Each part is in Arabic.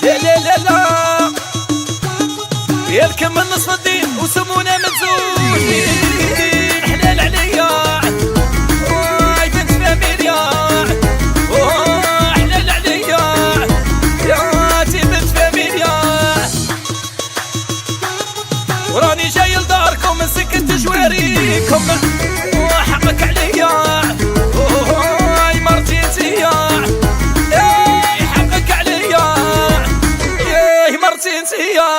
لا لا لا لا يالكم من نصف الدين وسمونا متزوجين حلال عليا واي بنت فاميليا حلال عليا يا تي بنت فاميليا وراني جاي لداركم من سكة جواريكم وحقك عليا واي مرتي انتيا حقك عليا يا مرتي انتيا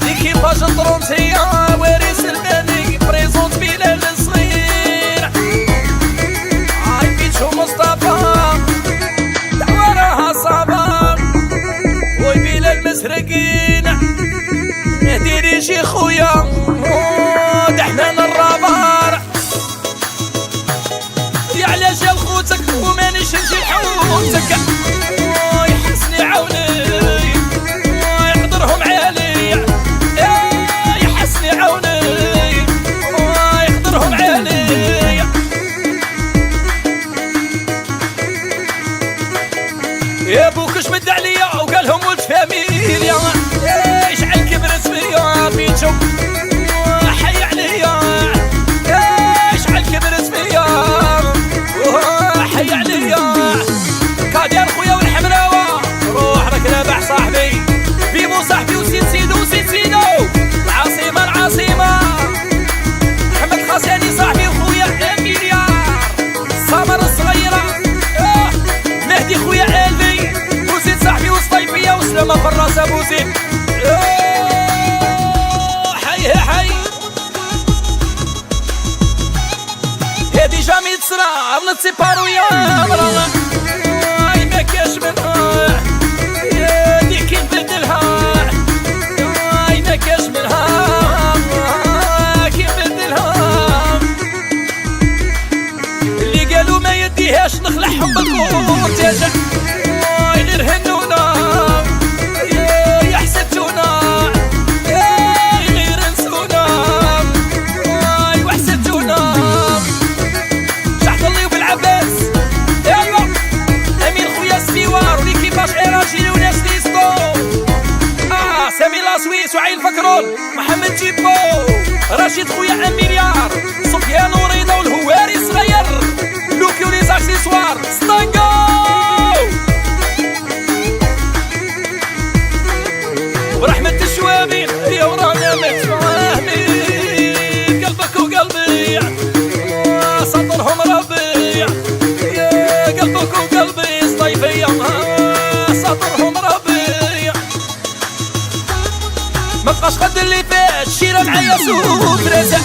ليكيباج الطرونسية وارث الملك بريزونت بلال الصغير هاي بيتشو مصطفى دعوة راها صابر وي بلال مسرقين ديري شي خويا دحنان الرابر يا على جال خوتك ومانيش نجي لحوتك يحسني عوني يقدرهم عالي يحسني عوني يقدرهم عالي يا بوكش مد عليا وقالهم ولد فاميليا يشعل كبرت فيا بيتشو حي عليا يشعل كبرت فيا حي عليا كادر خويا والحمراوة روح راك رابح صاحبي بيبو صاحبي وسيد سيدو وسيد سيدو العاصمة العاصمة محمد خاساني صاحبي وخويا اميليار سمر الصغيرة مهدي خويا الفي وزيد صاحبي وسطيفية وسلامة فراس ابو زيد حي حي هادي جامي تسرع نتسيبارو يا مرا اي ما كاش منها هادي كي نبدلها اي ما كاش منها كي نبدلها اللي قالوا ما يديهاش نخلعهم بالكورتاج غير هنونا يحسدونا غير نسونا وحسدونا شحط اللي بالعباس ايوا امين خويا السوار وليكيباج ايراجيلي وناس ليستو سامي لاسويس وعين فكرون محمد جيبو رشيد خويا اميليار سفيان وريضة والهواري الصغير لوكي وليز اكسيسوار ستانجو ورحمة الشوابين يا ورانا متفاهمين قلبك وقلبي سطرهم ربيع يا قلبك وقلبي صيفية سطرهم ربيع مبقاش قد اللي فات شيرة معايا سوق رزق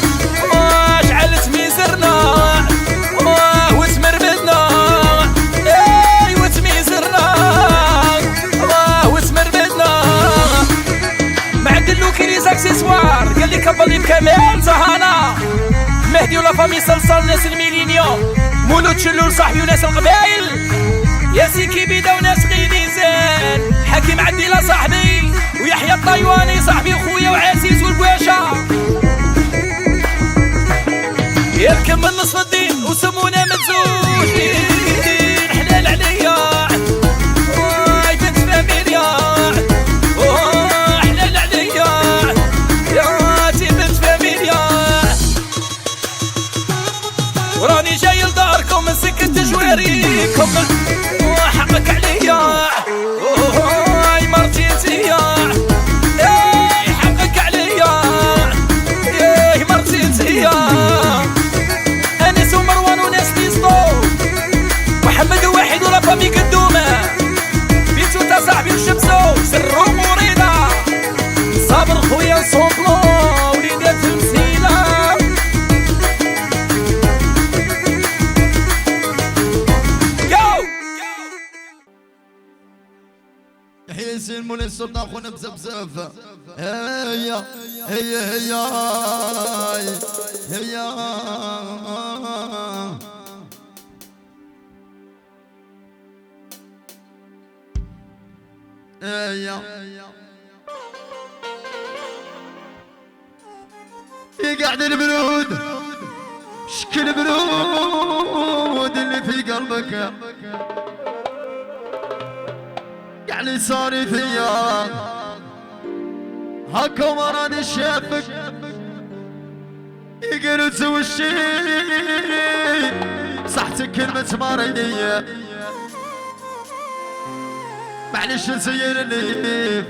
شعلت ميزرنا وتمرمدنا وتميزرنا وتمرمدنا معدلو كيريز اكسيسوار قال لي كبلي بكمال زهانا مهدي ولا فامي صلصال ناس الميلينيوم مولود شلول صاحبي وناس القبايل يا سيكي بيدا وناس غينيزان حكيم عديلة صاحبي ويحيى الطيواني صاحبي وخويا وعزيز والبواشا يركب من نصف الدين وسمونا متزوجين حلال عليا واي بنت فاميليا حلال عليا يا تي بنت فاميليا وراني جاي لداركم من سكة جواريكم وحقك عليا واي مرتي انتيا حقك عليا يا مرتي انتيا انس ومروان وناس ليستو محمد واحد ولا فامي قدومه بيتو تا صاحبي وشمسو سرو مريضة صابر خويا صوبلو وليدات المسيلة حيسين مول السلطان خونا بزبزب هيا هيا هيا هيا يقعد البرود شكل برود اللي في قلبك يعني صار فيا هكا مرض شافك يقولوا تسوي الشي صحت كلمة مريضية معلش نسير الليل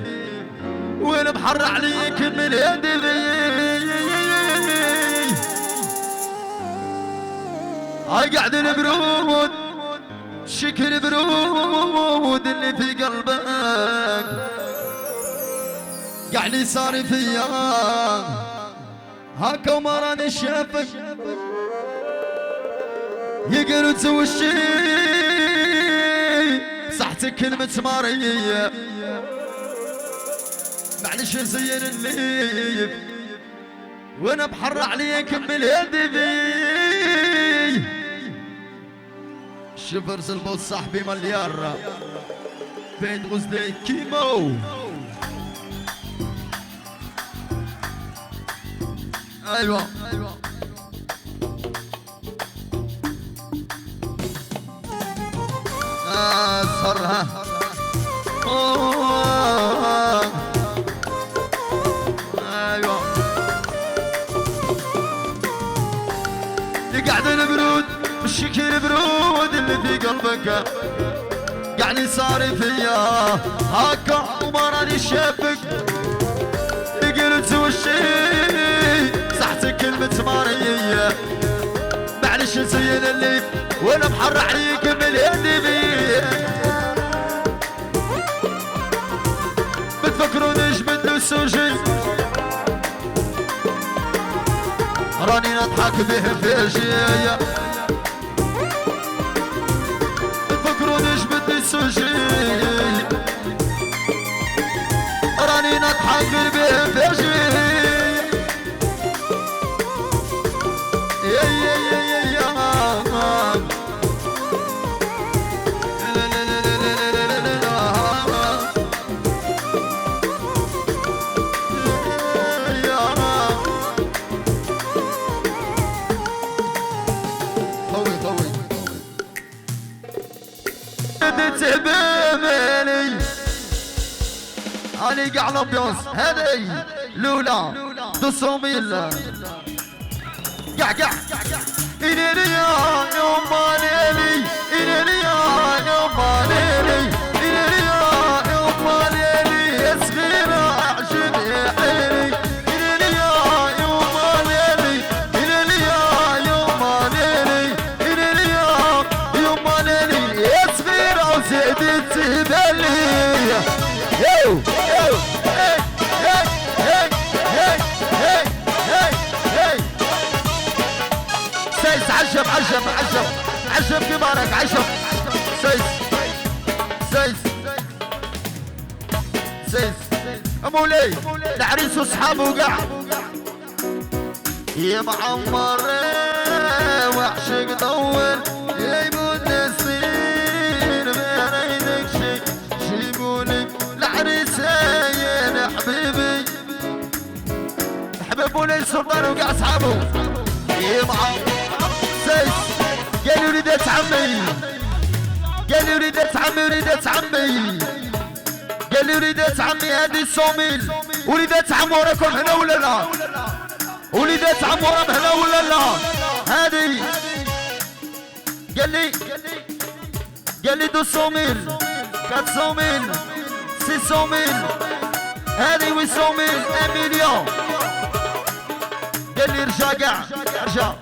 وانا محر عليك من يدي هاي قاعد البرود شكل برود اللي في قلبك قاعد صار فيا هاكا مرض شافك يقولوا تسوي الشي صحت كلمة مريض معلش نزين الليل وانا بحر عليك من يدي شفر سلبوت صاحبي مليار بين غزلي كيمو ايوه صرها ايوه يقعد البرود بالشكل برود اللي في قلبك يعني صار فيا هاكا ومراني شافك قلت وشي صحت كلمة مارية معلش نسيل اللي وانا محر عليك من يدي بتفكرونيش بدو سوجي راني نضحك به في اشياء بتفكرونيش بدو سوجي راني نضحك به في اشياء علي قاع الامبيونس هذي لولا 200,000 قاع إليلي يا ماليلي إليلي يا ماليلي إليلي يا ماليلي يا صغيرة أعجب يا عيني إليلي يا ماليلي إليلي يا ماليلي إليلي يا ماليلي يا صغيرة وزيدي تبالي يو يو هي هي هي هي هي هي هي سيس عجب عجب عجب عجب كبارك عجب سيس سيس سيس مولاي العريس وصحابه وقع يا معمر وعشق طول يبود السنين ما يدك شي جيبولي العريسين حبيبي حبيب مولاي السلطان وقع اصحابه يا معمر سيس قال وليدات عمي قال وليدات عمي وليدات عمي قال وليدات عمي هذه 100,000 وليدات عم وراكم هنا ولا لا وليدات عم وراهم هنا ولا لا هذه قال لي 200,000 400,000 600,000 هذه 800,000 1 مليون قال لي رجع كاع رجع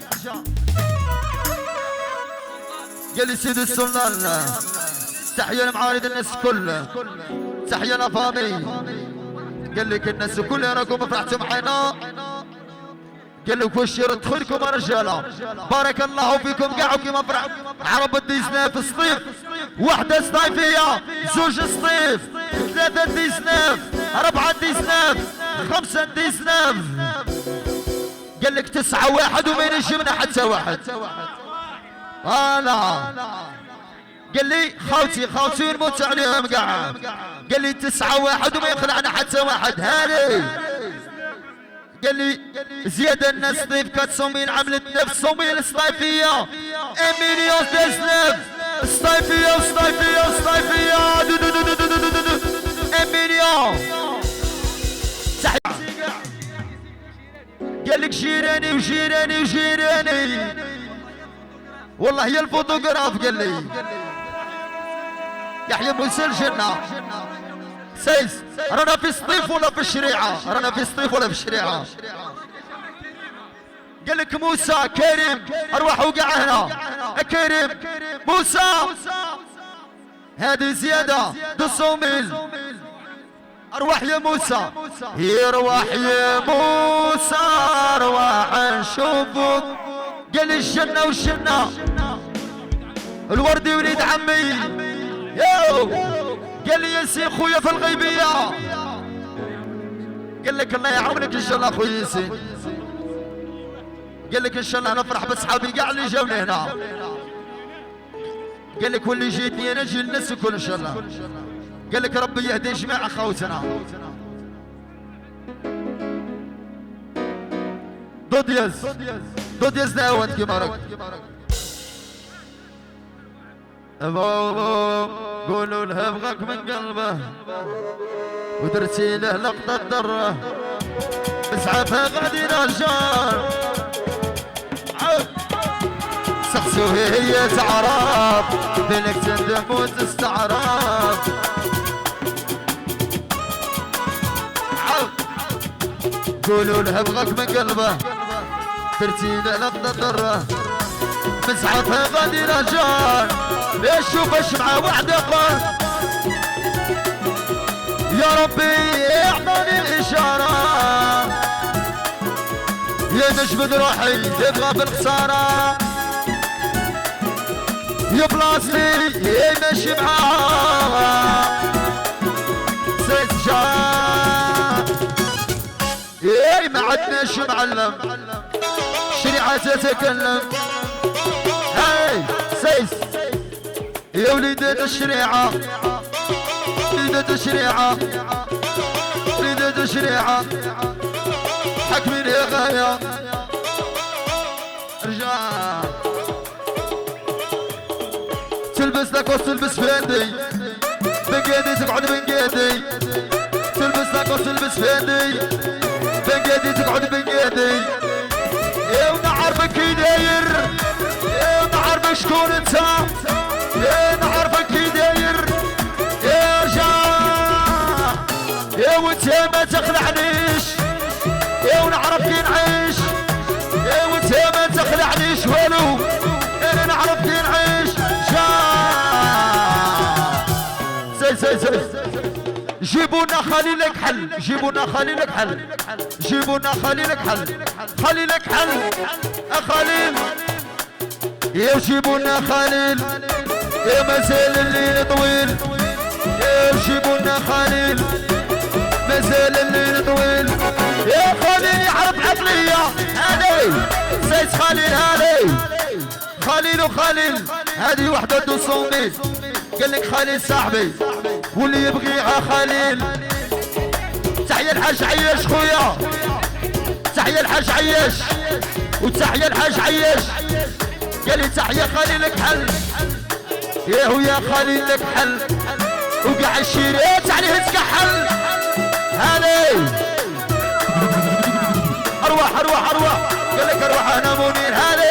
قال لي سيدي السلطان تحية لمعارض الناس كل تحية لفامي قال لك الناس كل راكم فرحتوا معنا قال لك وش يدخلكم يا رجاله بارك الله فيكم كاع كيما فرح عرب الديسناف الصيف وحده صيفيه زوج صيف 3 ديسناف 4 ديسناف 5 ديسناف قال لك 9 واحد وما ينجمنا حتى واحد فوالا قال لي خاوتي نموت عليهم قاع. قال لي 9-1 وما يخلعنا حتى واحد. هاني قال لي زيادة الناس ضيف 400 عملت 900 الصيفية 1 مليون 19 الصيفية 1 مليون. قال لك جيراني والله هي الفوتوغراف. قال لي يحيى موسى الجنة سيس رانا في الصيف ولا في الشريعة. قال لك موسى كريم ارواحوا كاع هنا. كريم موسى هذه زيادة 200,000 ارواح يا موسى. هي ارواح يا موسى ارواح نشوفك. قال لي الجنة والشنة الوردي وليد عمي يو. قال لي ياسين خويا في الغيبية. قال لك الله يعاونك ان شاء الله خويا ياسين. قال لك ان شاء الله نفرح بصحابي كاع اللي جاوني هنا. قال لك واللي جيتني انا نجي للناس الكل ان شاء الله. قال لك ربي يهدي جميع اخوتنا. دودياز داوت كيما راك. قولوا له بغاك من قلبه ودرتي له لقطة دره اسعافها غادي رجال. سقسوه هي تعرف بينك تندم وتستعرف. قولوا له بغاك من قلبه درتي له لقطة دره مسعفها غادي رجال. ليش شوفش مع وحده قال يا ربي اعطاني الاشاره. يا نجبد روحي يبغى بالخساره يا بلاصتي يا ماشي معاها. سيد جا يا ما عدناش معلم شريعه تتكلم. هاي سيس يا وليدات الشريعة وليدات الشريعة حكمين يا غاية رجال. تلبس لاكوس تلبس فاندي بنقادي تقعد بنقادي. تلبس لاكوس تلبس فاندي بنقادي تقعد بنقادي. يا ونعرفك كي داير يا ونعرفك شكون انت يا نعرفك كي داير يا رجال. يا وانت ما تخلعنيش يا ونعرف كي نعيش. يا وانت ما تخلعنيش والو انا نعرف كي نعيش. سي جيبونا خليلك حل خليلك حل خليل يا جيبونا خليل يا مازال الليل طويل. يا جيبونا خليل مازال الليل طويل. يا خليل يعرف عقلية هذي سيد خليل هذي خليل هذه وحدة 200,000. قال لك خليل صاحبي واللي يبغيها خليل. تحية الحاج عياش خويا تحية الحاج عياش وتحية الحاج عياش. قال لي تحية خليلك حل يا هو يا خليلك حل وقاع الشيرات عليه تكحل. هاني ارواح قال لك ارواح انا منير. هاني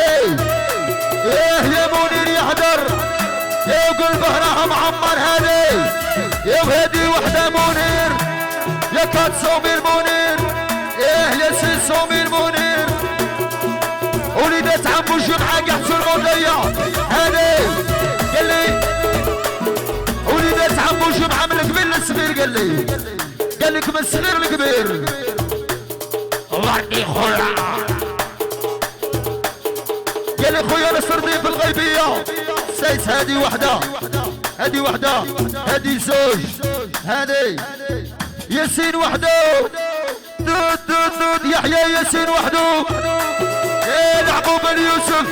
ايه يا منير يحضر يا قلبه راه معمر. هاني يا وهادي وحده منير يا 400,000 منير. ايه يا 600,000 منير. وليدات عمو الجمعة قحصوا الموضية. هاني قال لي وليدات عمو الجمعة من الكبير للصغير. قال لك من الصغير للكبير. وردي خويا قال لي خويا نصر ضيف الغيبية. سيس هادي وحدة هادي زوج. هادي ياسين وحده دود يحيى ياسين وحده. يا محبوب اليوسف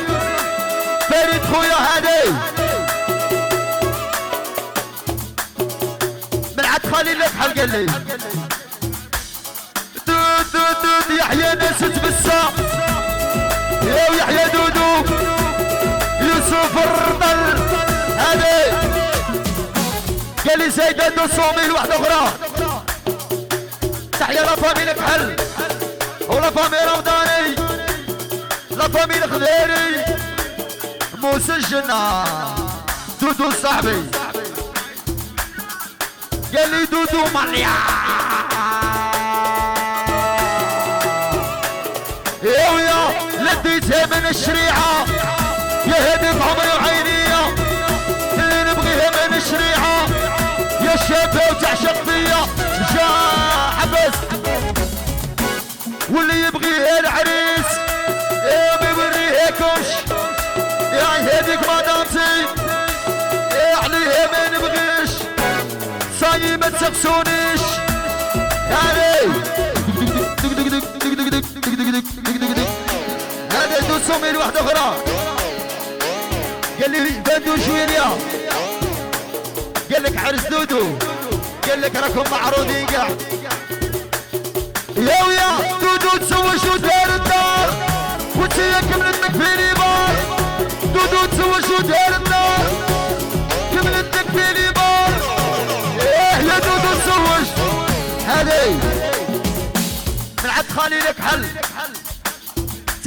فريد خويا. هادي خليل لك حل قال لي دود يحيى ناس تبسا يا يحيى دودو يوسف الرطل هذه قال لي سيدة دوسوميل واحدة أخرى تحيا لا فاميلي كحل ولا فاميلي رمضاني لا فاميلي خضيري موسى الجنة دودو صاحبي قال لي دودو ماليا يا لديتها من الشريعة يا هدف عمري وعينية اللي نبغيها من الشريعة يا شابة وتعشق فيا جا حبس واللي يبغيها العريس يا ما يوريهاكمش يا هذيك مدامتي يا عليها ما نبغيش صاي ما تسقسونيش يعني هذا دوسوميل واحدة أخرى قال لي بندو شويريا قال لك عرس دودو قال لك راكم معروضين كاع يا ويا دودو تسوى شو دار الدار وانتي كملتك في ليبار دودو تسوى شو دار الدار كملتك في ليبار ايه يا دودو تسوش هذي من عند خالي لك حل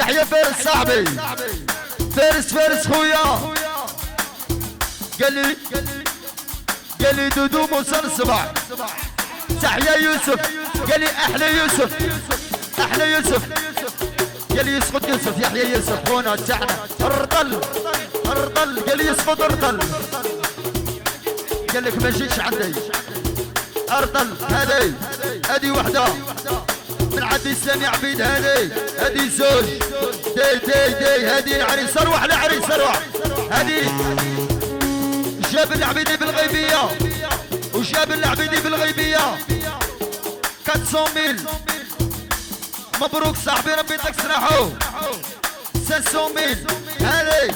تحية فارس صاحبي فارس خويا قال لي دودو موسى الصباح تحية يوسف قال لي احلى يوسف قال لي يسقط يوسف يحيى يوسف خونا تاعنا الرطل قال لي يسقط الرطل قال لك ما جيتش عندي ارطل هذه وحده من عدي سامي عبيد هذه زوج دي هذه العريس اروح لعريس اروح هذه جاب العبيدي بالغيبيه وجاب العبيدي بالغيبيه 400000 مبروك صاحبي ربي يعطيك سراحو 500000 هذه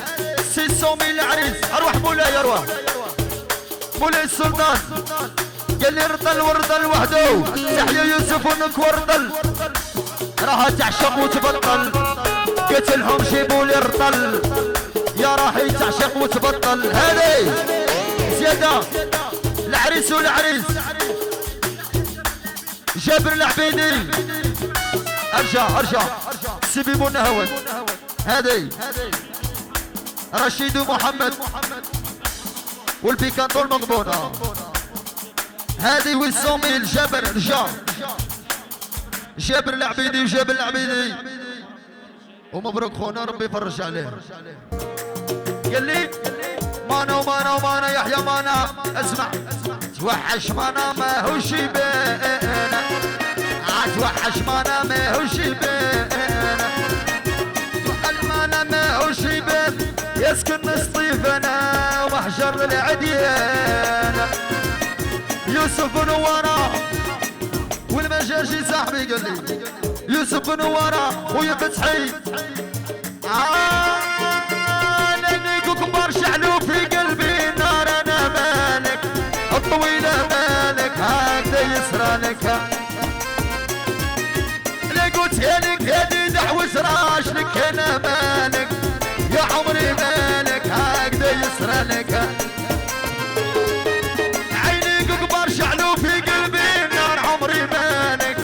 600000 العريس اروح مولاي مولاي السلطان قال لي رطل ورطل وحده تحيا يوسف ونك ورطل راها تعشق وتبطل قلت لهم جيبوا لي الرطل يا راحي تعشق وتبطل هذه زياده العريس والعريس جابر العبيدي ارجع سيبي منهون هذه رشيد ومحمد والبيكانتو المضمونه هذه والصوميل جابر جابر العبيدي وجاب العبيدي ومبروك خونا ربي يفرج عليه قال لي مانا يحيى مانا اسمع توحش مانا ما هوش يبان توحش مانا ما هوش يبان توحل مانا ما هوش يبان يسكن الصيف انا ومحجر العديان يوسف نوارا والمجاجي صاحبي قال لي يوسف نوارا ويا فتحي ليكو كبار شعلوا في قلبي نار انا مالك الطويله مالك هكذا يسرى لك لقيت لك هذه دعوة راشلك انا مالك يا عمري مالك هكذا يسرى لك شعلوا في قلبي نار عمري مالك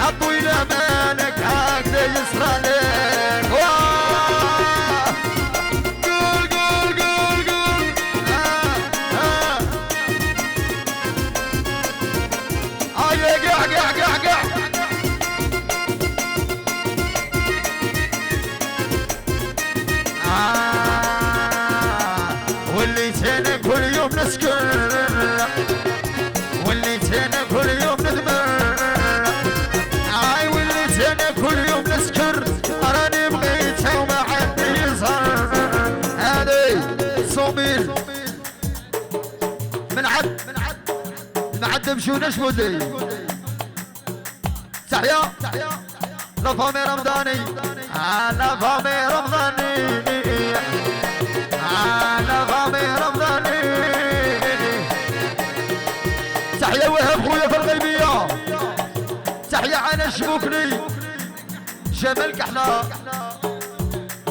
الطويلة مالك هكذا يسرى لك قول يا قع واللي تانا كل يوم نسكر واللي تانا كل يوم ندمر واللي تانا كل يوم نسكر راني بغيتها وما عندي يظهر هذي صوميل من عد مشونا شمودي تحيا لا فامي رمضاني لا فامي رمضاني لا فامي رمضاني تحية وهاب خويا في الغيبية، تحية على شبوكني جمال كحلة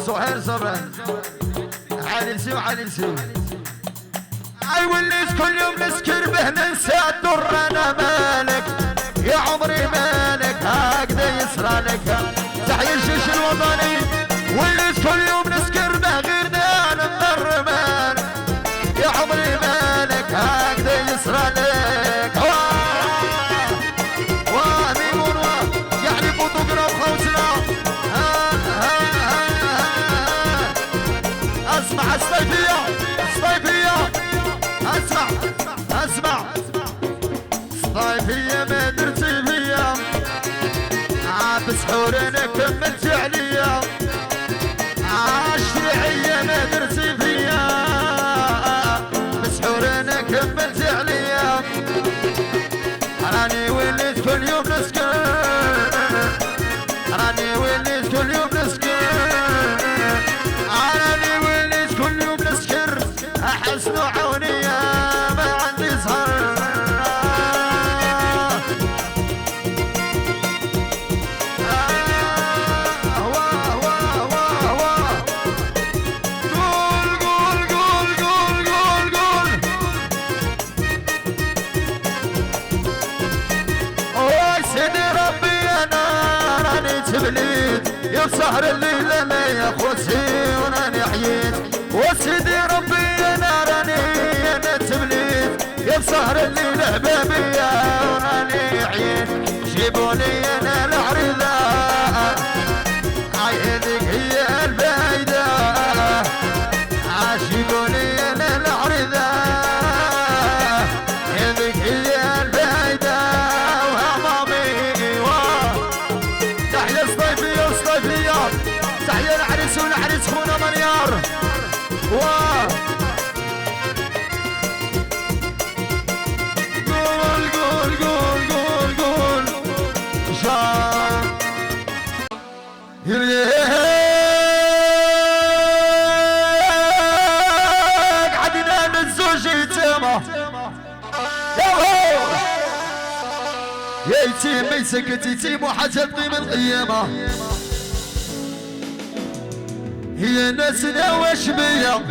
سهير زبران عليسي وعليسي. اي وليت كل يوم نسكر به ننسى الدر انا مالك يا عمري مالك هكذا يسرى لك. تحية الجيش الوطني وليت كل يوم نسكر به غير انا الدر مالك يا عمري مالك هكذا يسرى لك. وميمون يعني فوتوغراف خوتنا اسمع الصيفية الصيفية اسمع اسمع صيفية ما درتي فيا بسحور انا كملت عليا الشرعية ما درتي فيا بسحور انا كملت عليا. راني وليت كل يوم نسكر راني وليت كل يوم نسكر راني وليت كل يوم نسكر احسن عونية ما عندي زهر. يا سهر الليل انا يا خوتي وراني حييت وسيدي ربي انا راني انا تبليت يا سهر الليل حبابي وراني حييت. جيبولي انا العريضة عينك هي البايدة جيبولي انا العريضة عينك هي البايدة تحية العريس والعريس خونا منيار قول قول قول قول قول شان قعدنا من الزوج يتيمة يا يتيم ما يسكت يتيم وحاجة تقيم القيامة. هي ناسنا واش بيا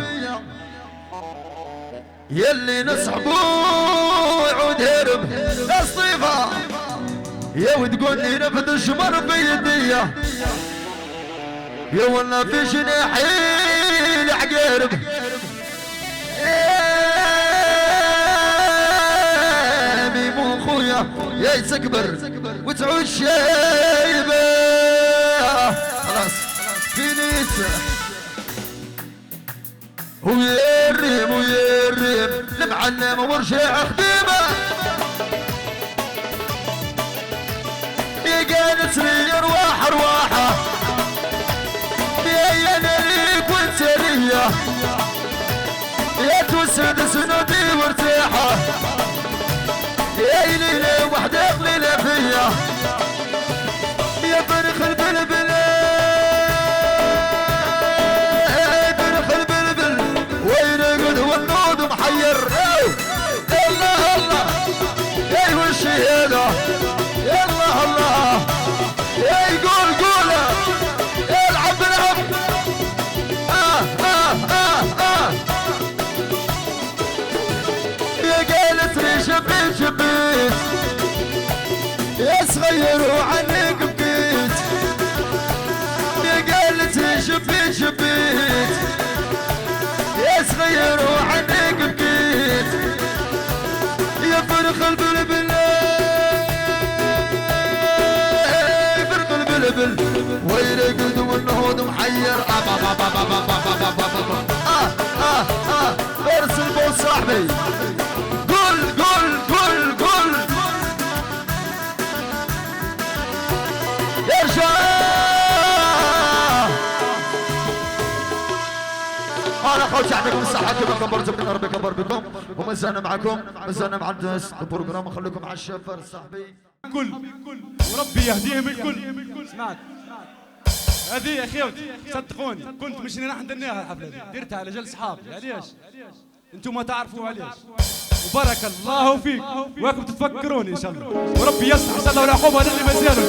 يلي نصحبو يعود هرب الصيفة يا وتقول لي نفذ الشمر بيديا يا ولا في جناحي العقارب ميمون خويا يا يتكبر وتعود شايبة خلاص فينيت ويرم ويرم المعلم ورجع خديمه يا قالت لي ارواح ارواحه يا انا ليك وانت ليا يا توسد سنودي وارتاحه يا ليله وحده قليله فيا يا فرخ البلبل والنود محير الله الله يا والشهاده يلا الله يا يقول قوله العب العب يا قالت لي شبيت شبيت يا صغير وعنك بكيت يا قالت لي شبيت شبيت يا صغير وعنك بكيت يا فرخ البلبل فرخ البلبل ويرقد والنهوض محير ارسل بو صاحبي قول قول قول قول يا شباب انا خوتي يعطيكم الصحة كما كبرتم من ربي كبر بكم وما زلنا معكم ما زلنا مع البروجرام نخليكم مع الشافر صاحبي الكل وربي يهديهم الكل. سمعت هذه يا اخوتي صدقوني كنت مش راح ندنيها الحفله دي درتها على جل صحابي. علاش؟ انتم ما تعرفوا علاش وبارك الله فيك وراكم تتفكروني ان شاء الله وربي يصلح ان شاء الله والعقوبه للي ما زالوا.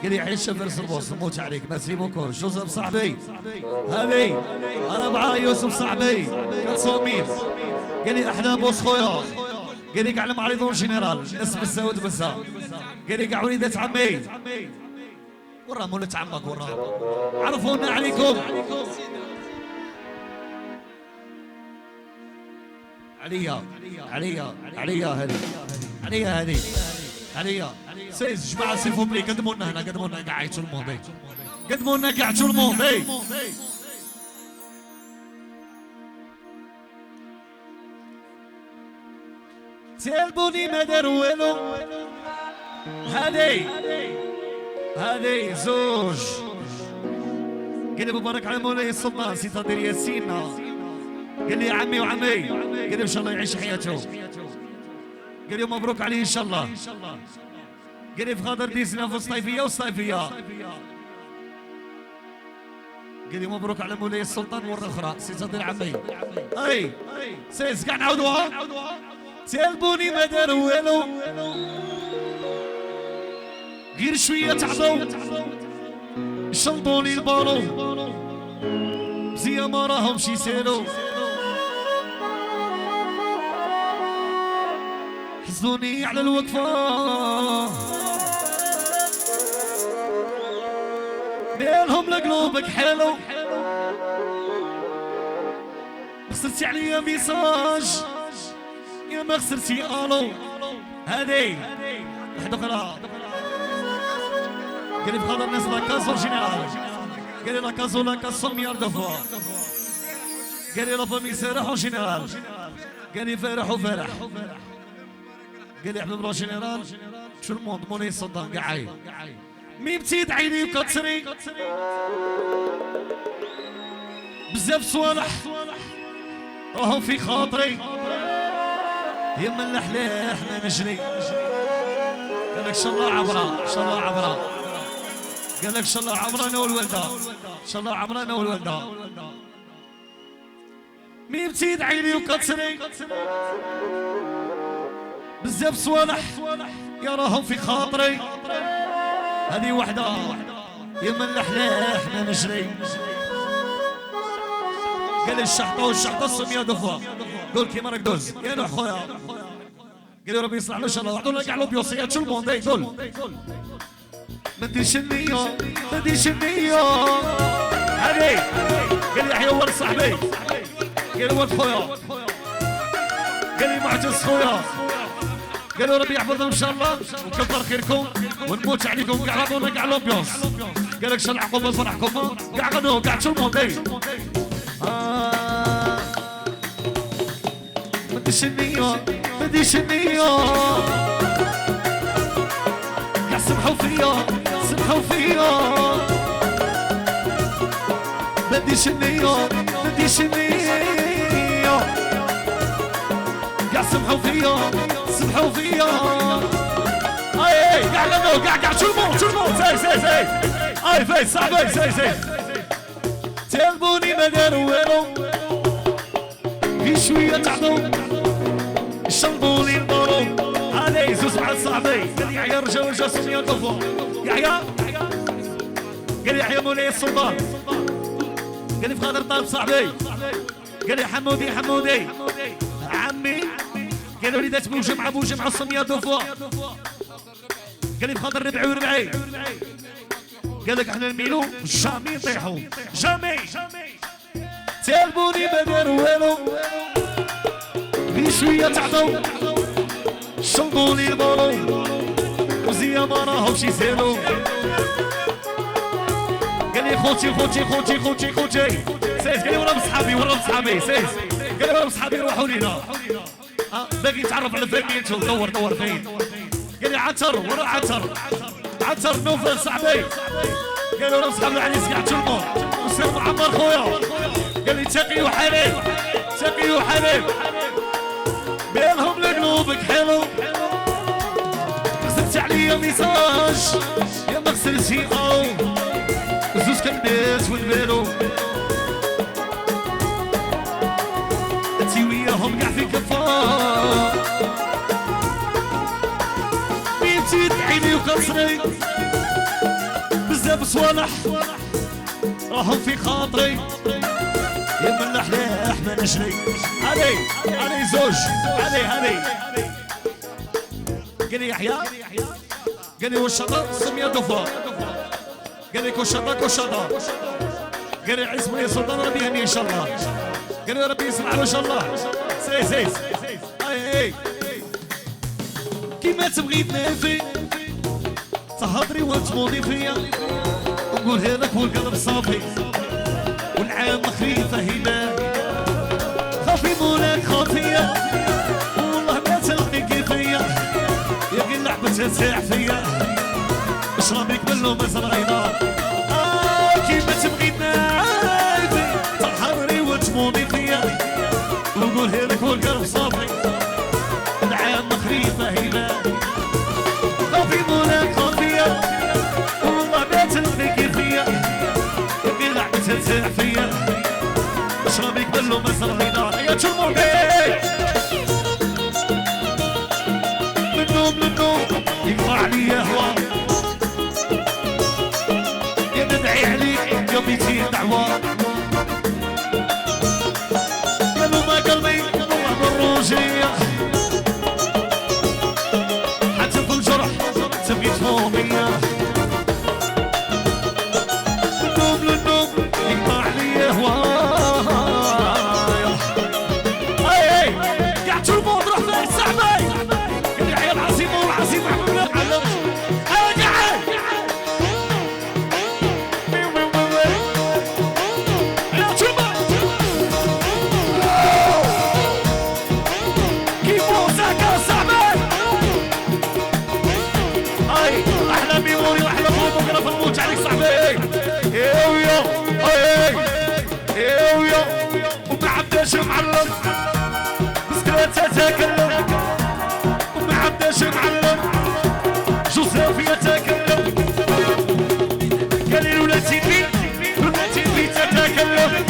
قال لي عيش فارس البوس نموت عليك ميرسي بوكو جوزيف صاحبي هذه 4 يوسف صاحبي 400 قال لي احنا بوس خويا قال لي كاع المعارضون جينيرال اسم السود بزا قال لي كاع وليدات عمي ورا مولات عمك ورا عرفونا عليكم عليا هذه عليا سيز جماعة سيفو بلي قدموا لنا هنا قدموا لنا كاع عيطوا الموندي قدموا لنا كاع عيطوا الموندي سيلبوني ما داروا والو هذه زوج قال لي مبارك على مولاي السلطان سي صدير ياسين قال لي عمي وعمي قال لي ان شاء الله يعيش حياته قال لي مبروك عليه ان شاء الله قال لي في غادر ديسنا في الصيفيه والصيفيه قال لي مبروك على مولاي السلطان مره اخرى سي صدير عمي اي سيس كاع نعاودوها سالبوني ما داروا والو غير شويه تعطوا شلطوني البالو بزيا ما راهمش يسالوا حزنوني على الوقفه مالهم لقلوبك حلو خسرتي عليا ميساج يا ما خسرتي الو هذه واحده اخرى قال لي بخاطر الناس لاكازو جينيرال قال لي لاكازو لاكازو مليار دو فوا قال لي لا فامي سارح وجينيرال قال لي فرح وفرح قال لي احنا نروح جينيرال شو الموند مولاي السلطان كاع مي بتيد عيني وكتري بزاف صوالح راهم في خاطري يما اللحلاح ما نجري قال لك ان شاء الله عبره ان شاء الله عبره قال لك ان شاء الله عمرنا والولده ان شاء الله عمرنا والولده مي بتيد عيني وكتري بزاف صوالح يا راهم في خاطري هذه وحده يما اللحلاح ما نجري قال لي الشحطه والشحطه السميه دفوا قول كيما راك دوز يا نوح خويا قال لي ربي يصلح له ان شاء الله عطونا كاع لوبيوسيات شو الموند قول ما ديرش النيه ما ديرش النيه هذه قال لي يحيى ولد صاحبي قال لي ولد خويا قال لي معجز خويا قال لي ربي يحفظهم ان شاء الله وكثر خيركم ونموت عليكم كاع عطونا كاع لوبيوس قال لك شال عقوبه فرحكم كاع غنوا كاع شو الموند ما ديش النية كاع سمحوا فيا ما ديش النية كاع سمحوا فيا اي كاع غنوا كاع شو الموت سي اي فايز صاحبي سي تلبوني ما داروا والو في شويه تعطوا شلبوني البالو علي زوز مع صاحبي قال لي يحيى رجا ورجا سميه طفو يحيى قال لي يحيى مولاي السلطان قال لي بخاطر طالب صاحبي قال لي حمودي عمي قال لي وليدات بوجمعه سميه طفو قال لي بخاطر ربعي وربعي قال لك احنا نميلو جامي نطيحو جامي تلبوني ما داروا والو في شويه تعطوا شلطوني البالو وزيا ما راهمش يسالوا قال لي خوتي سيس قال لي ورا بصحابي سيس قال لي ورا بصحابي روحوا لينا باقي نتعرف على فاميلتو دور فين قال لي عتر ورا عتر نوفل صاحبي قال لي ورا بصحابي العريس كاع تلمو وسير معمر خويا قال لي تقي وحليب بينهم لقلوبك حلو خسرتي عليا ميساج يا ما خسرتي زوج كالناس والبالو بناتي وياهم قاع في كفار بنتي تعيني وقصري بزاف صوالح راهم في خاطري يا من الأحلاح ما نشري علي زوج علي قال لي يحيى قال لي والشطر سمية ضفا قال لي كوشطر قال لي عزمه يا سلطان ربي يهنيه ان شاء الله قال لي ربي يسمع له ان شاء الله سيس اي كيما تبغي تنافي تهضري وتموضي فيا نقول هذاك هو القلب صافي والعام خفيفه هنا خافي مولاك خافيه والله ما تلقي فيا يا قل لعبتها تاع فيا اشربي قبل ما زرعينا كيما تبغي تنافي تهضري وتموضي فيا ونقول هذاك هو القلب صافي العام خفيفه هنا خافي مولاك خافيه والله ما تلقي فيا يا لعبتها تاع فيا اشربي قبل ما زرعينا يا تشربوني للنوم يقطع عليا هوا يا ندعي عليك يا بيتي دعوة يا لما قلبي والله بالروجية حتى في الجرح تبقي تفومية للنوم يقطع عليا هوا قاعد تربط روح فين صاحبي اللي عيال عظيمة والعظيمة حبيبنا علم انا قاعد يا تربط كيف وساك يا صاحبي اي احلى ميموري واحلى فوتوغراف نموت عليك صاحبي ايوه وما عبداش معلم تتكلم وما عبداش معلم جوزيف يتكلم قال لي ولاتي في تتكلم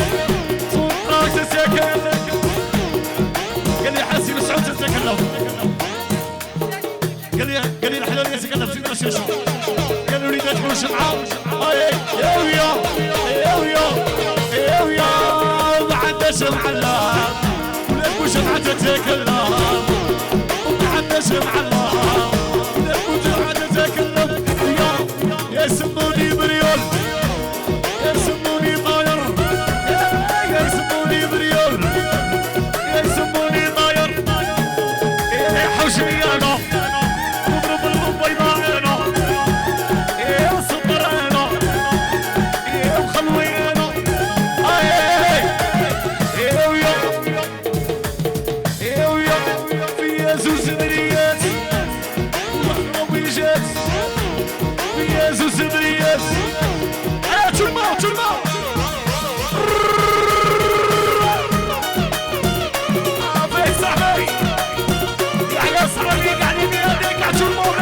سلطان تتكلم قال لي حاسي مسعود تتكلم قال لي الحلال يتكلم في رشاش قالوا لي لا تكون شمعة يا ما عندهاش معلم وجمعة تتكلم وما عندهاش معلم وجمعة تتكلم يا يسموني بريول يسموني طاير يسموني بريول يسموني طاير حوشني انا واضرب البيضاء انا صبر انا مخلوي انا زوز بريات محرومي جات فيا زوز بريات ترماو عافيك صاحبي يا صاحبي قاعدين بيديك عترماو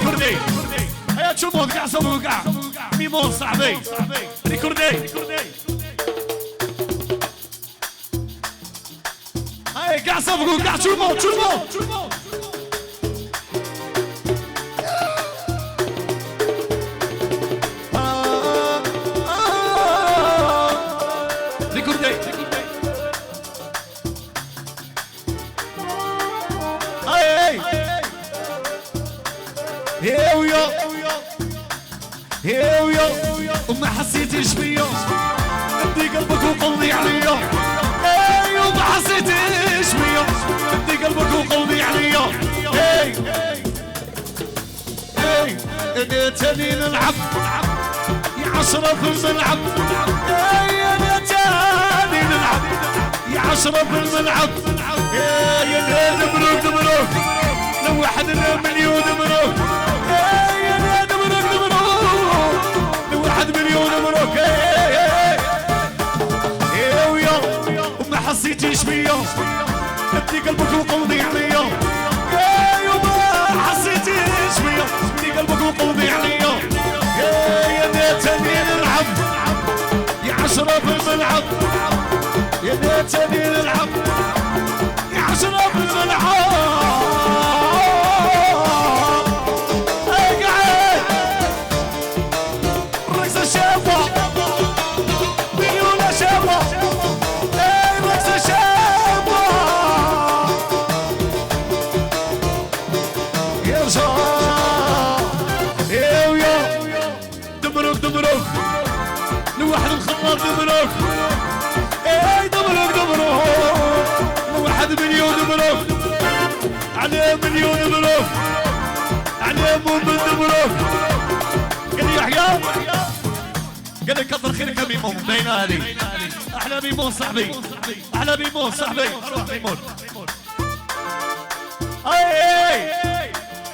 ريكوردي هيا تشوفوا كاع صوبوا كاع ميمون صاحبي ريكوردي هيا كاع صوبوا كاع تشوفوا ريكوردي هيويا وما حسيتش بيا ادي قلبك وقلبي عليا وما حسيتش بيا ادي قلبك وقلبي عليا انا تاني نلعب يا 10 في الملعب انا تاني نلعب يا 10 في الملعب يا مبروك لو واحد مليون مبروك يا مبروك لو 1 مليون مبروك وما حسيتيش بيا ادي قلبك وقلبي عليا بطاطا دبروك اي دبروك دبروك 1 مليون دبروك عليه مليون دبروك عليه مؤمن دبروك قال لي يحيى قال لي كثر خيرك يا ميمون بينا هذه احلى ميمون صاحبي احلى ميمون صاحبي روح ميمون اي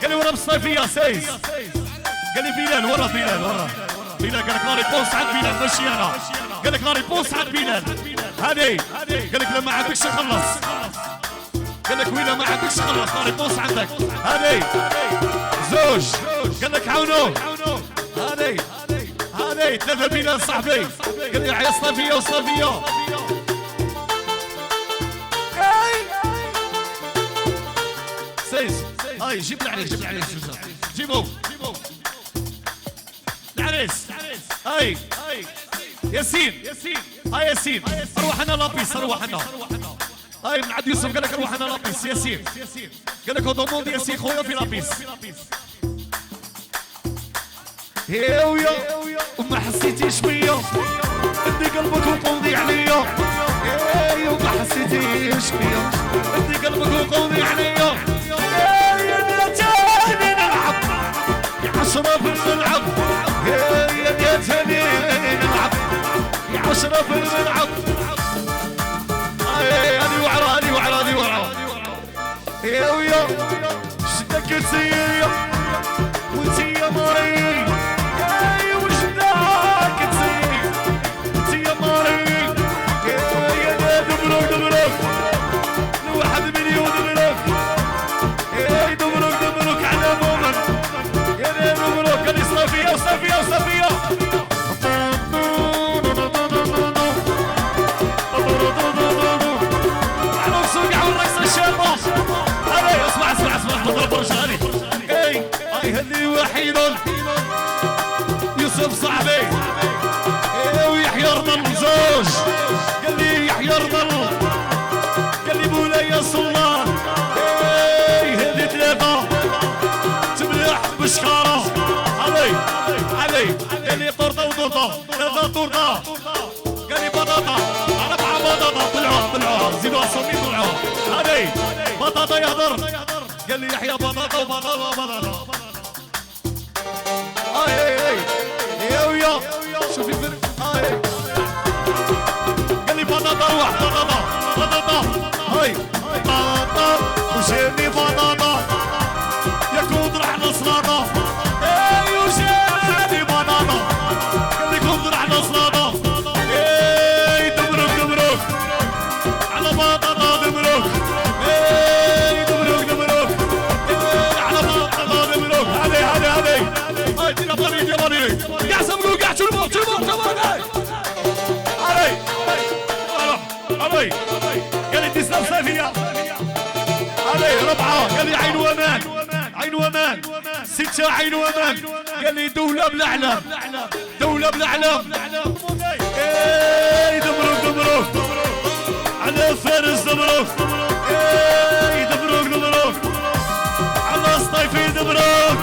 قال لي ورا بالصيفيه سايس قال لي بلال ورا بلال ورا بلال قال لك ناري بوس عند بلال ماشي انا قال لك ناري بوس عند بلال هذه قال لك لما عندكش خلص قال لك ويلا ما عندكش خلص ناري بوس عندك هذه زوج قال لك عاونوه هذه 3 بلال صاحبي قال لي يا صافيه وصافيه سيس هاي جيب العريس جيب العريس جيبوه العريس هاي ياسين هاي ياسين اروح انا لابيس اروح انا هاي من عند يوسف قال لك اروح انا لابيس ياسين قال لك ضمون ياسين خويا في لابيس هيويا وما حسيتيش بيا ادي قلبك وقوضي عليا هيويا وما حسيتيش بيا ادي قلبك وقوضي عليا هيا تاني نلعب يا 10 في الملعب هيا تاني نلعب يا 10 في الملعب هذه وعرا هذه وعرا هذه وعرا هيويا شدك تسيا وانتي يا ماري صفية على السوق على الرقصة الشابة هذي اسمع تضرب رجالي اي هذي وحيد يوسف صاحبي ويحيى رمل زوج قال لي يحيى رمل قال لي مولاي سلطان هذي 3 تملح بشكارة علي قال لي طرطة وطرطة 3 طرطة قال لي بطاطا 4 بطاطا طلعوا زيدوا الصومين طلعوا علي بطاطا يهضر قال لي يحيى بطاطا وبطاطا اي يا شوفي قال لي بطاطا روح بطاطا هاي بطاطا وشيرني بطاطا يكون راح نصلاطه دبروك على بطاطا دبروك دبروك على بطاطا دبروك هذي هاي تلفوني قاع سمرو قاع شربوك علي قال لي تسلم صافية علي 4 قال لي عين وامان 6 عين وامان قال لي دولة بالأعلام دبروك على فارس دبروك دبروك على سطيفي دبروك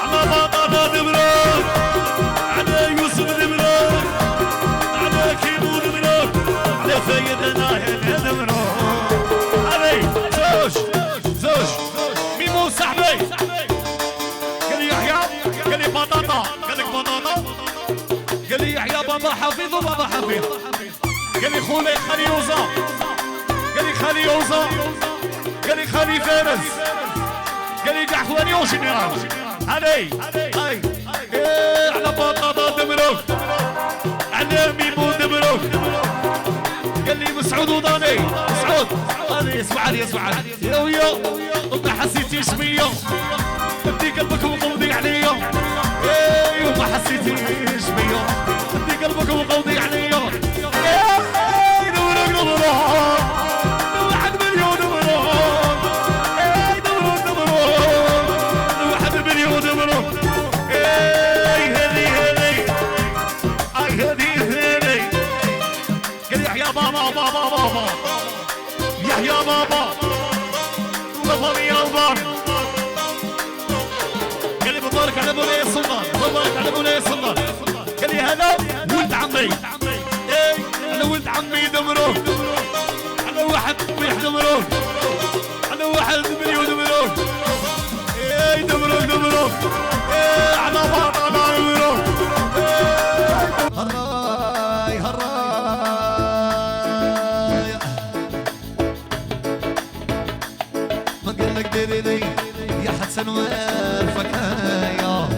على بطاطا دبروك على يوسف دبروك على كيمو دبروك على فايد انا دبروك علي زوج ميمون صاحبي قال لي يحيى قال لي بطاطا قال لك بطاطا قال لي يحيى بابا حفيظ وبابا حفيظ قال لي خولي خالي يوزا قال لي خالي يوزا قال لي خالي فارس قال لي كاع خواني وجنرال علي على بطاطا دبروك على ميمون دبروك قال لي مسعود وضاني مسعود هذه اسمع علي يا ويا وما حسيتيش بيا ادي قلبك وقوضي عليا وما حسيتيش بيا ادي قلبك وقوضي عليا دبروك 1 مليون دبروك 1 مليون دبروك هذه قال يحيى بابا يحيى بابا وطني يا بابا قال لي مبارك على مولاي السلطان قال لي هذا ولد عمي يدمروك على واحد ويحدمروك على واحد مليون دمروك ايه دمروك دمروك ايه على بعض على دمروك هراي هراي ما قلك ديري يا حسن والفكايا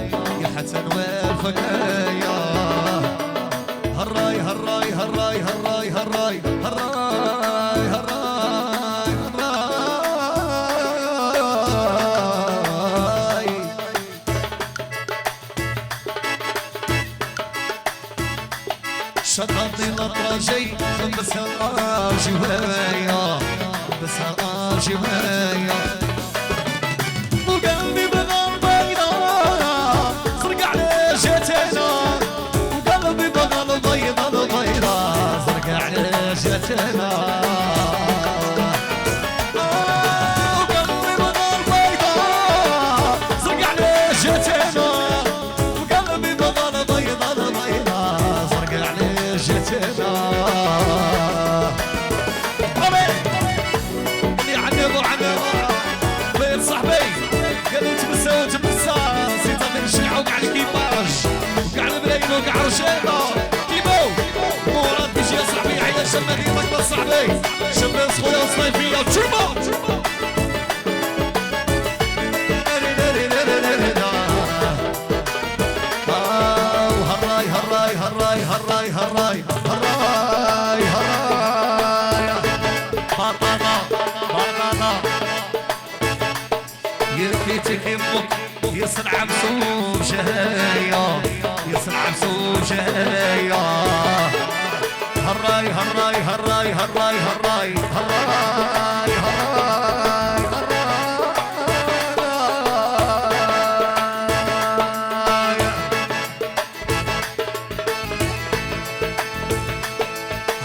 يا حسن والفكايا هراي هراي هراي هراي هراي هراي هراي هراي شططي لطرجي بس جوايا بس جوايا وقلبي بغار بيضاء خرق على جتنا وقلبي بغار بيضاء البيضاء خرق على جتنا وقلبي بغار بيضاء خرق على جتنا وقلبي بغار بيضاء البيضاء خرق على جتنا اللي عنبوا عنبوا بيت صاحبي قالوا تبسا وتبسا سيطا من الشيعة وقع الكيباج وقع البلاين وقع رشيطة كيمو مراد بيجي يا صاحبي عيا شمة ديمك بس صاحبي شمة خويا وصيفية وتشومو هراي هراي هراي هراي هراي هراي هراي بطاطا بطاطا يرفيتك يمك يصنع مسوم شهايا يصنع مسوم شهايا هراي هراي هراي هراي هراي هراي هراي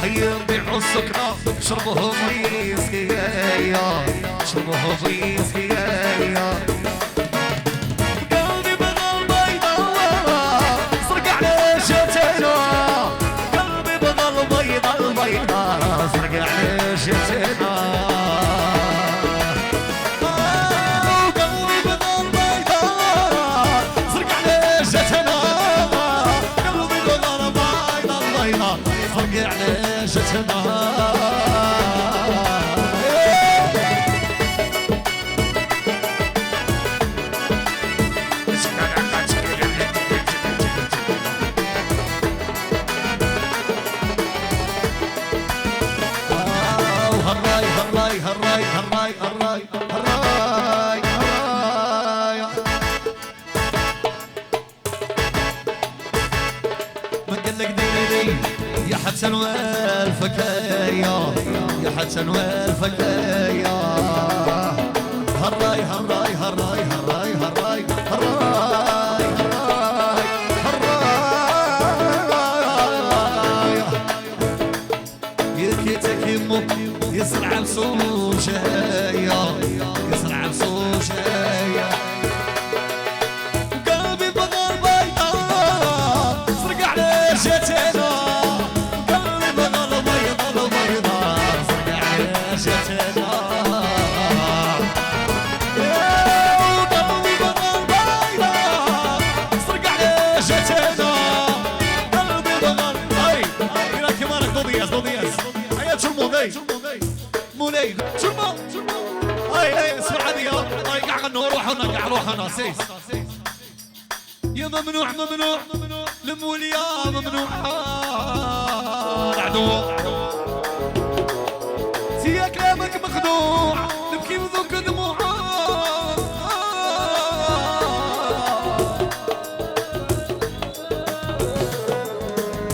هيا نبيعوا السكرة شربوه ويسكيايا شربوه ويسكيايا قلبي بغى البيضاء صرق على جتنا قلبي بغى البيضاء البيضاء صرق على جتنا قلبي بغى البيضاء صرق على جتنا قلبي بغى البيضاء البيضاء صرق على جتنا هراي هراي هراي هراي هراي هراي هراي ما قالك ديري يا حسن والفكايا يا حسن والفكايا هراي هراي هراي هراي هراي هراي هراي يركيتك يمك يصنع مسوم شهايا يصنع مسوم شهايا قلبي بغى البيضاء صرق على جتنا قلبي بغى البيضاء البيضاء صرق على جتنا قلبي بغى البيضاء صرق على جتنا قلبي بغى هاي هنا كمان ضودياس ضودياس هيا تشربوا مولاي مولاي شربوا هاي اسمع هذه هاي قاع نروح ونقع روحنا سيس يا ممنوع ممنوع الموليا ممنوع العدو سيا كلامك مخدوع نبكي وذوك دموع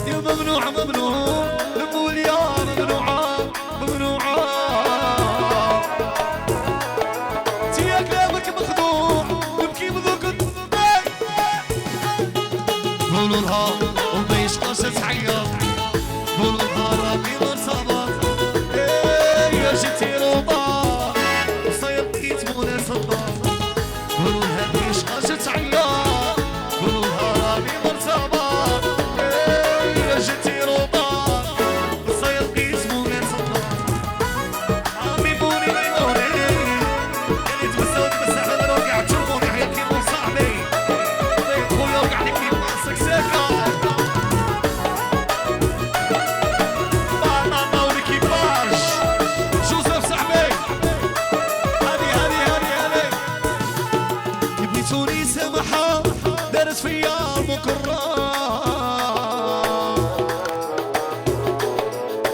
يا ممنوع ممنوع الموليا ممنوع ممنوع سيا كلامك مخدوع نبكي وذوك قولوا لها وبيش قصص حيا قولوا لها ربي ما صبر يا جيتي رضا صير خليتوني سمحة دارت فيا المكرة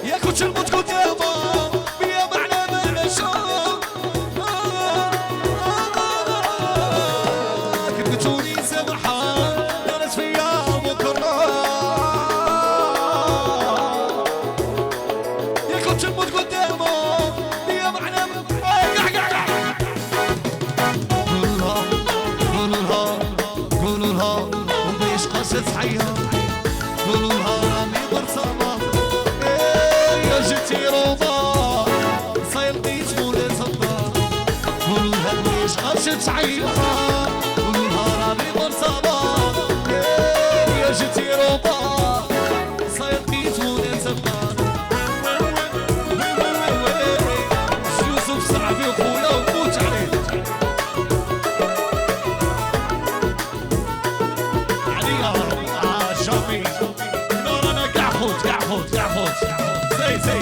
يا كنت الموت قدامه بيا معنى ما نشاء خليتوني سمحة دارت فيا المكرة يا كنت الموت قدامه بيا معنى قولوا لها وبيش قصة حيها قولوا لها راني برصامة يا جيتي روضة صاير قيت مولي صبا قولوا لها بيش قصة حيها قولوا لها راني برصامة يا جيتي روضة صاير قيت مولي صبا يوسف صاحبي وخويا وموت عليه شامي نور انا قاعد زي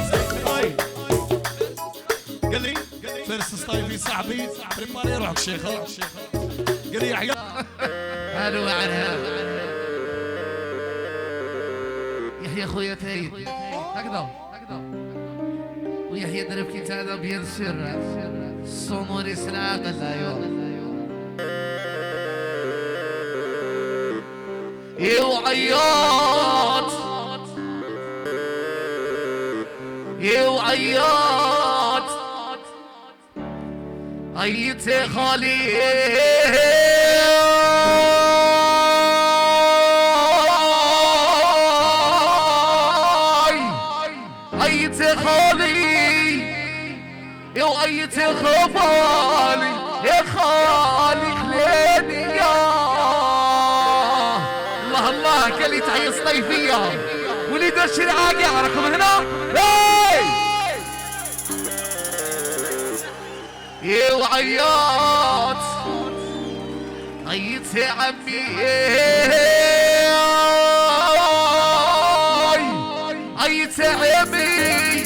قال لي فارس ستايفي صاحبي بريباري روحك شيخ قال لي يحيى الو عنها يحيى خويا تايد هكذا ويحيى درب كي هذا بيان سر الصنوري سلعة ايوه يوعيات عيتي خالي عيتي خالي وعيتي خفالي يا خالي خلاني الله قال تحية صيفية وليد الشرعاقي راكم هنا يا وعيات عيت يا عمي عيت يا عمي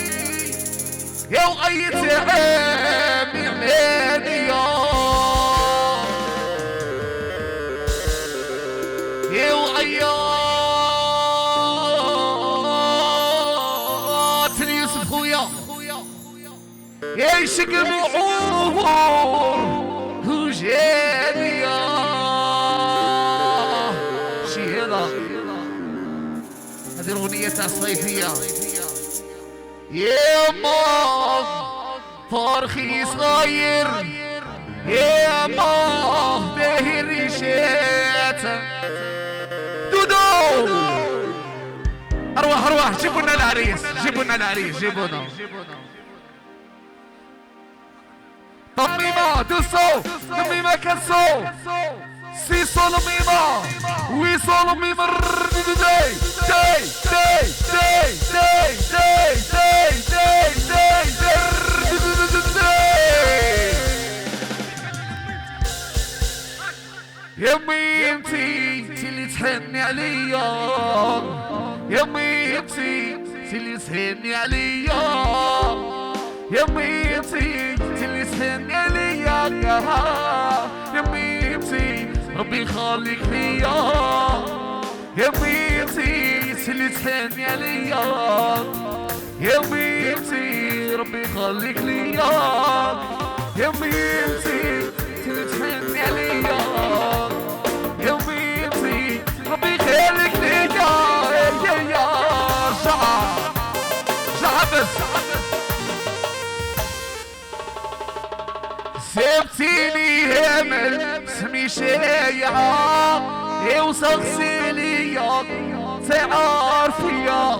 يا وعيت يا عمي عماني يا وعيات يوسف خويا يا شكل عمر وجاني شي هذا هذه الأغنية تاع الصيفية يا ما فرخي صغير يا ما باهي الريشات دودو أرواح جيبوا لنا العريس جيبوا لنا طميمة دوسو طميمة كسو سيسو لميمة ويسو لميمة داي يا ميمتي تلي تحني عليا يا ميمتي تلي تحني عليا يا ميمتي تلي تحني عليا يا ميمتي ربي يخليك ليا يا ميمتي تلي تحني عليا يا ميمتي ربي يخليك ليا يا ميمتي تلي تحني عليا يا ميمتي ربي يخليك ليا يا شعب سبتيني همل اسمي شايعة وصغسيلي تعرفيا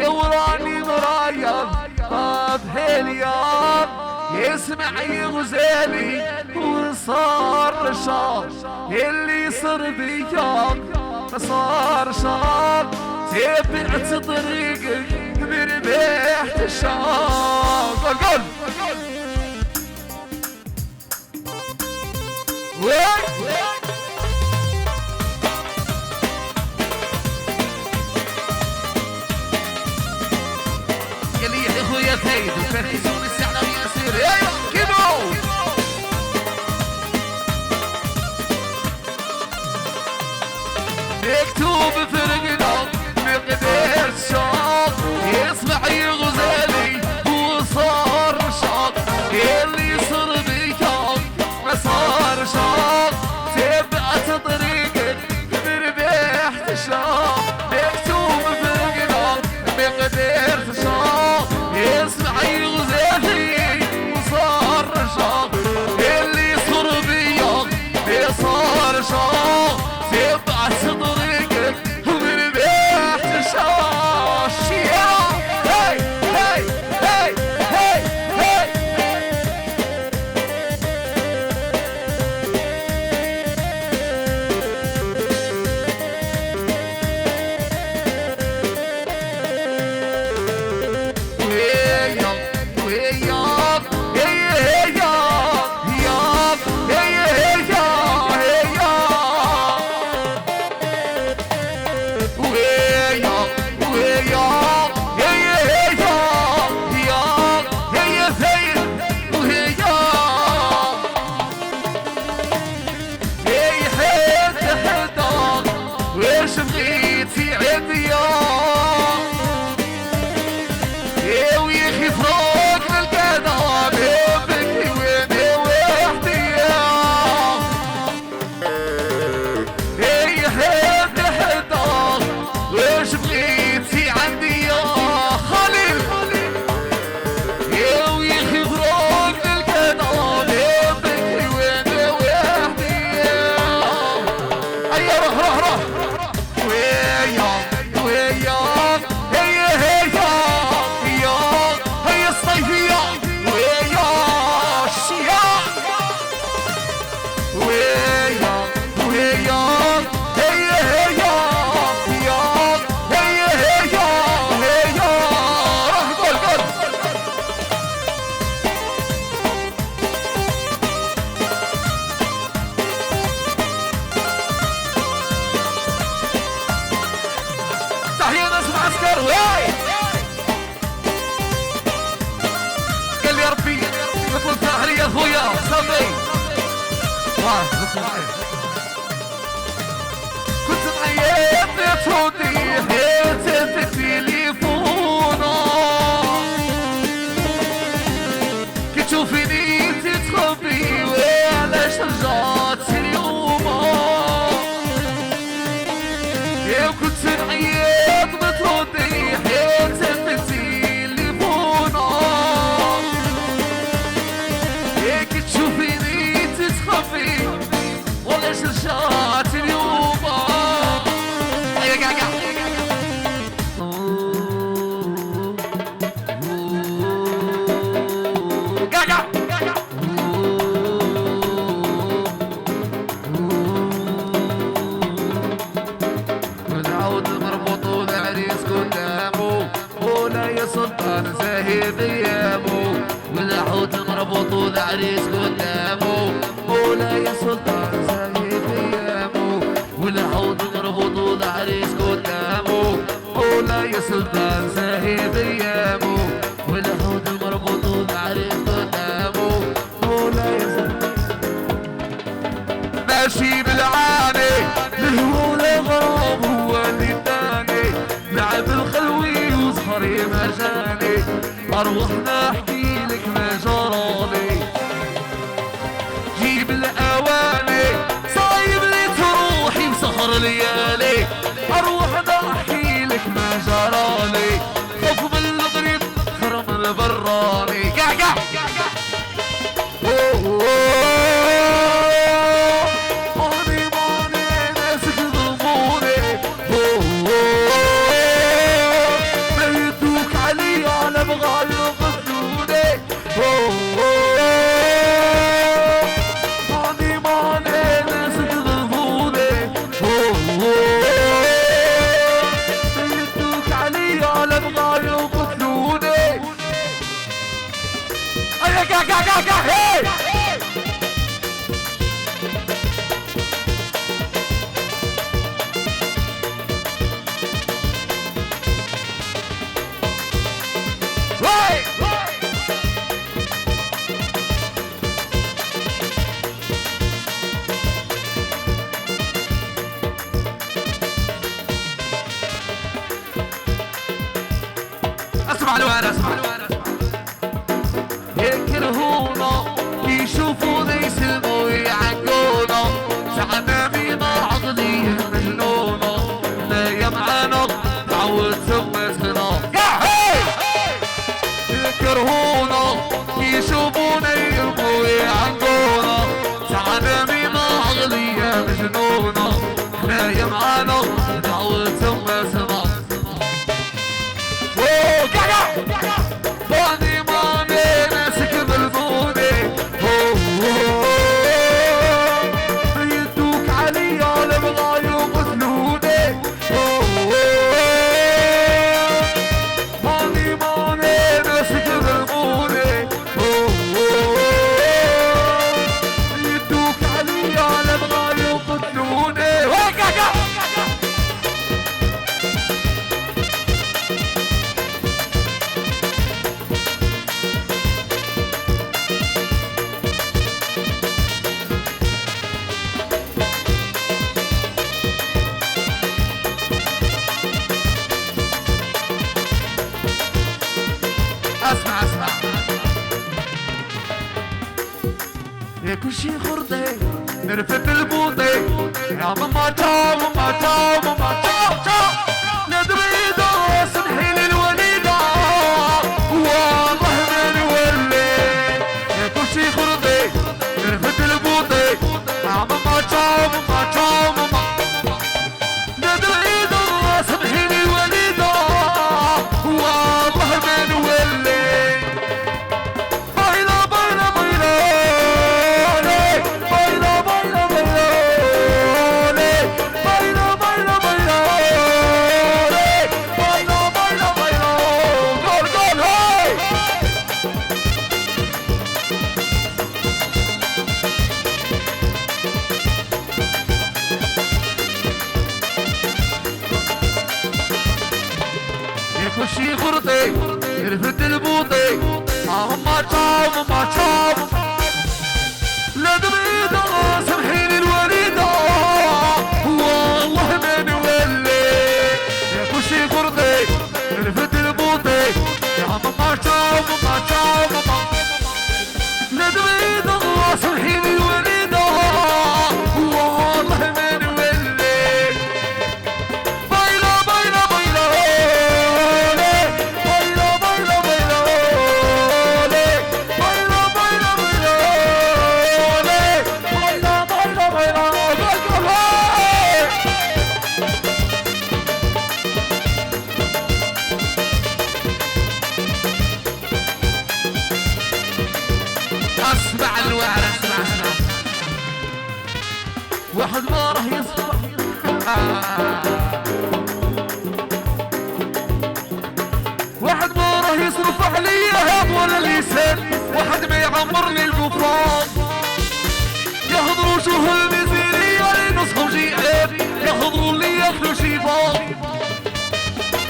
وراني مرايض بهاليا يسمعي غزالي وصار شار اللي صار بيا صار شار تبعت طريقك بربحت الشار قول قال لي يا اخويا فايد وفرحيزون السعداوي يصير ايوه كيبو صار شوق تبع صدرك ومن بيت الشواش هاي هاي هاي هاي هاي قال يا ربي يكون سهري يا اخويا صافي كنت معيط صوتي حيت التليفون كي تشوفيني تتخبي وعلاش رجعت اليوم يا كنت معيط بتردي حيت التليفون يا كي تشوفيني تتخبي وعلاش رجعت اليوم هيا قاقع ونعود المربوط والعريس قدامه مولاي سلطان زاهد ايامه ونعود المربوط والعريس قدامه مولاي سلطان زاهد ايامه ونعود المربوط والعريس قدامه مولاي سلطان زاهد ايامه ونعود المربوط والعريس قدامه مولاي سلطان ماشي بالعاني الهو الغراب هو اللي اداني لعب الخلوي وصهري ما جاني اروحنا احكي لك ما جرالي جيب الاواني صايب لي تروحي بسهر ليالي اروحنا احكي لك ما جرالي خوف من المغرب خرم البراني قاع اسمع الوانا يكرهونا يشوفونا يسلموا يعقونا تعنا بينا عقلية مجنونة لا معانا تعود سمتنا يكرهونا يشوفونا يسلموا يعقونا تعنا بينا عقلية مجنونة حنايا معانا دعوتهم ما سمع باني ماني ناسك بالبوني يدوك عليا لبغا يقتلوني ماني ناسك بالبوني يدوك عليا لبغا يقتلوني اسمع يا كل شي خرطي نرفد البوطي يا ماما تاو ماما تاو ماما تاو تاو ندريدو سمحي للوليدة والله ما نولي يا كل شي خرطي نرفد البوطي يا ماما تاو ماما تاو ماما ندريدو سمحي للوليدة والله ما نولي شي خرطي يرفد البوطي ماما تشاو ماما تشاو لا دريدة سامحيني الوليدة والله ما نولي يا كل شي خرطي يرفد البوطي يا ماما تشاو ماما تشاو ماما لا دريدة سامحيني الوليدة والله ما نولي بايلا بايلا بايلا اسمع الوعر اسمع واحد ما راح يصبح واحد ما راح يصرف عليا هاب ولا لسان واحد ما يعمر لي القفران يحضروا شوف الميزيرية لنصهم جيعان يحضروا لي ياكلوا شيطان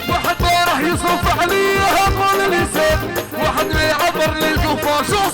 واحد ما راح يصرف عليا هاب ولا لسان واحد ما يعمر لي القفران شو